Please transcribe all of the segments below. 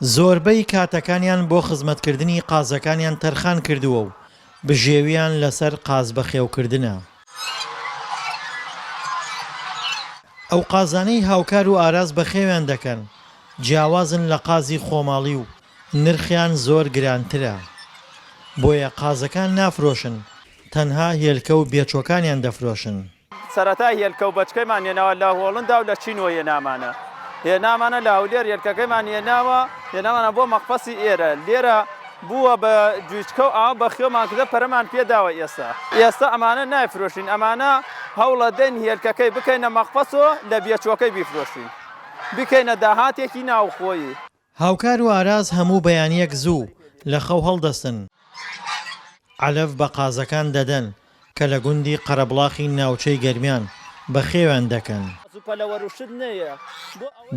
زۆربەی کاتەکانیان بۆ خزمەتکردنی قازەکانیان تەرخان کردووە و بژێویان لەسەر قاز بەخێوکردنە. ئەو قازانەی هاوکار و ئاراز بەخێویان دەکەن جیاوازن لە قازی خۆماڵی و نرخیان زۆر گرانترە. بۆیە قازەکان نافرۆشن، تەنها هێلکە و بێچۆکانیان دەفرۆشن. سەرەتا هێلکە و بەچکەیمان هێناوە لە هۆڵندا و لە چینەوە هێنامانە لە هەولێر هێلکەکەیمان هێنامانە بۆ مەقفەسی ئێرە لێرە بووە بە جوچکە و ئاوا بە خێومان کردە پەرەمان پێداوە. ئێستا ئەمانە نایفرۆشین، ئەمانە هەوڵە دەین هێلکەکەی بکەینە مەقفەسەوە لە بێچۆکەی بیفرۆشین، بکەینە داهاتێکی ناوخۆیی. هاوکار و ئاراز هەموو بەیانیەک زوو لە خەو هەڵدەستن، عەلەف بە قازەکان دەدەن کە لە گوندی قەرەبڵاخی ناوچەی گەرمیان بە خێویان دەکەن.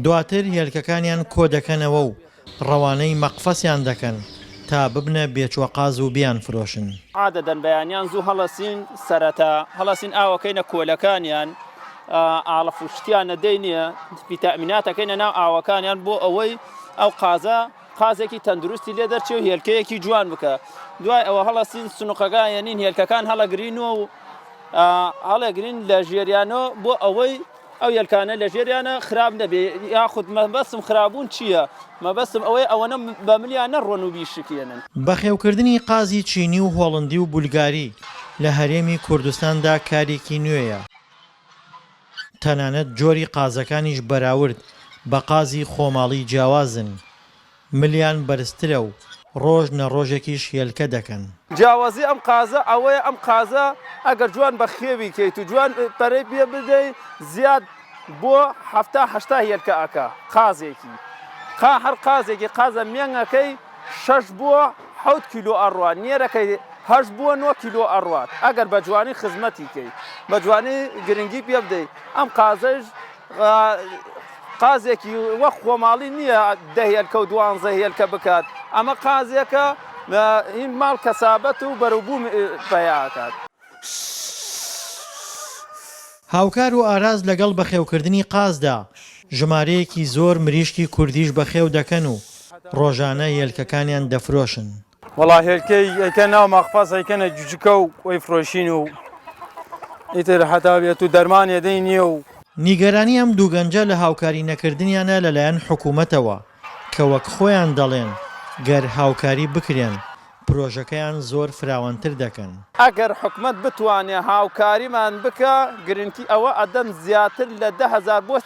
دواتر هێلکەکانیان کۆ دەکەنەوە و ڕەوانەی مەقفەسیان دەکەن تا ببنە بێچوەقاز و بیان فرۆشن. عادەدەن بەیانیان زوو هەڵەسین، سەرەتا هەڵەسین ئاوەکەینە کۆلەکانیان، ئاڵە فوشتیانە دەینە ڤیتامیناتەکەینە ناو ئاوەکانیان بۆ ئەوەی ئەو قازێکی تەندروستی لێ دەرچێ و هێلکەیەکی جوان بکە. دوای ئەوە هەڵەسین سنووقەکانیانین هێلکەکان هەڵەگرینەوە و هەڵەگرین لە ژێریانەوە بۆ ئەوەی ئەو هێلکانە لە ژێریانە خراپ نەبێ، یاخود مەبەستم خراببوون چییە؟ مەبەستم ئەوەی ئەوەنە بە ملیان نەڕۆن و بیشکێنن. بەخێوکردنی قازی چینی و هۆڵندی و بولگاری لە هەرێمی کوردستاندا کارێکی نوێیە. تەنانەت جۆری قازەکانیش بەراورد بە قازی خۆماڵی جیاوازن، ملیان بەرزترە و ڕۆژ نەڕۆژێکیش هێلکە دەکەن. جیاوازی ئەم قازە ئەوەیە ئەم قازە ئەگەر جوان بە خێوی کەیت و جوان پەرەی پێ بدەی زیاد بۆ 70-80 هێلکە ئەکا قازێکی. هەر قازێکی قازە مێنگەکەی 6 بۆ 7 کیلۆ ئەڕوات، نێرەکەی 8 بۆ 9 کیلۆ ئەڕوات. ئەگەر بە جوانی خزمەتی کەی، بە جوانی گرنگی پێ بدەیت. ئەم قازەش قازێکی وەک خۆماڵی نییە 10 هێلکە و 12 هێلکە بکات. ئەمە قازێکە هین ماڵ کەسابەت و بەروبوو پەیاکات. هاوکار و ئاراز لەگەڵ بەخێوکردنی قازدا ژمارەیەکی زۆر مریشکی کوردیش بەخێو دەکەن و ڕۆژانە هێلکەکانیان دەفرۆشن. وەڵا هێلکەی ئەیکە ناو مەقفەس ئەیکەنە جوچکە و وەی فرۆشین و ئیتر هەتا بێت و دەرمانێ دەی نییە و نیگەرانی ئەم دوو گەنجە لە هاوکاری نەکردنیانە لەلایەن حکوومەتەوە کە وەک خۆیان دەڵێن گەر هاوکاری بکرێن پرۆژەکەیان زۆر فراوانتر دەکەن. ئەگەر حکومەت بتوانێت هاوکاریمان بکە گرنگی ئەوە ئەدەم زیاتر لە 10,000 بۆ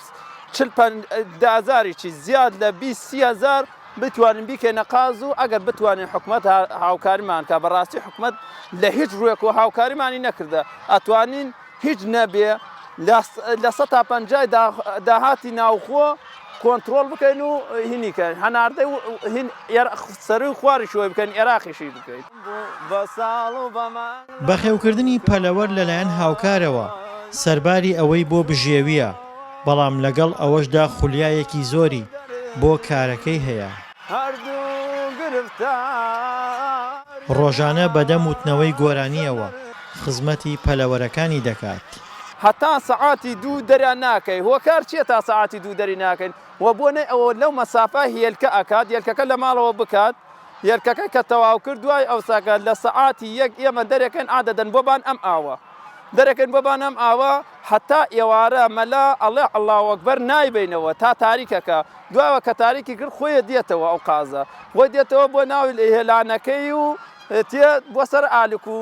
40,000 زیاد لە 20,000 بتوانین بیکەینە قاز و ئەگەر بتوانین حکومەت هاوکاریمان کە بەڕاستی حکومەت لە هیچ ڕوویەک و هاوکاریمانی نەکردە ئەتوانین هیچ نەبێ لە 150 داهاتی ناوخۆ کۆنتترۆل بکەین و هینیکە هەناردەی سەروی خواری شوی بکەین عێراقیشی بکەین. بەخێوکردنی پەلەوەر لەلایەن هاوکارەوە سەرباری ئەوەی بۆ بژێویە، بەڵام لەگەڵ ئەوەشدا خولیایەکی زۆری بۆ کارەکەی هەیە. ڕۆژانە بەدەم وتنەوەی گۆرانیەوە خزمەتی پەلەوەرەکانی دەکات. هەتا سەعاتی 2 دەریان ناکەی. هۆکار چییە تا سەعاتی 2 دەری ناکەین؟ وە بۆ نەی ئەوە لەو مەسافە هێلکە ئەکات، هێلکەکە لە ماڵەوە بکات، هێلکەکە کە تەواو کرد دوای ئەوساکە لە سەعاتی 1 ئێمە دەرەکەین عادەدەن بۆبان ئەم ئاوە. دەرەکەین بۆبان ئەم ئاوە هەتا ئێوارە مەلا ئەڵێ ئەڵڵاهو ئەکبەر نایبینەوە تا تاریکەکە. دوایەوە کە تاریکی کرد خۆیە دێتەوە ئەو قازە. خۆی دێتەوە بۆ ناوی هێلانەکەی و تێ بۆ سەر ئالک و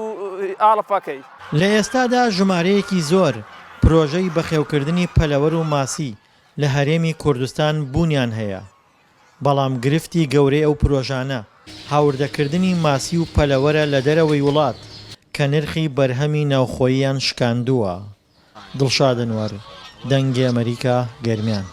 ئاڵفەکەی. لە ئێستادا ژمارەیەکی زۆر پرۆژەی بەخێوکردنی پەلەوەر و ماسی لە هەرێمی کوردستان بوونیان هەیە، بەڵام گرفتی گەورەی ئەو پرۆژانە هاوردەکردنی ماسی و پەلەوەرە لە دەرەوەی وڵات کە نرخی بەرهەمی ناوخۆییان شکاندووە. دڵشاد ئەنوەر، دەنگی ئەمریکا، گەرمیان.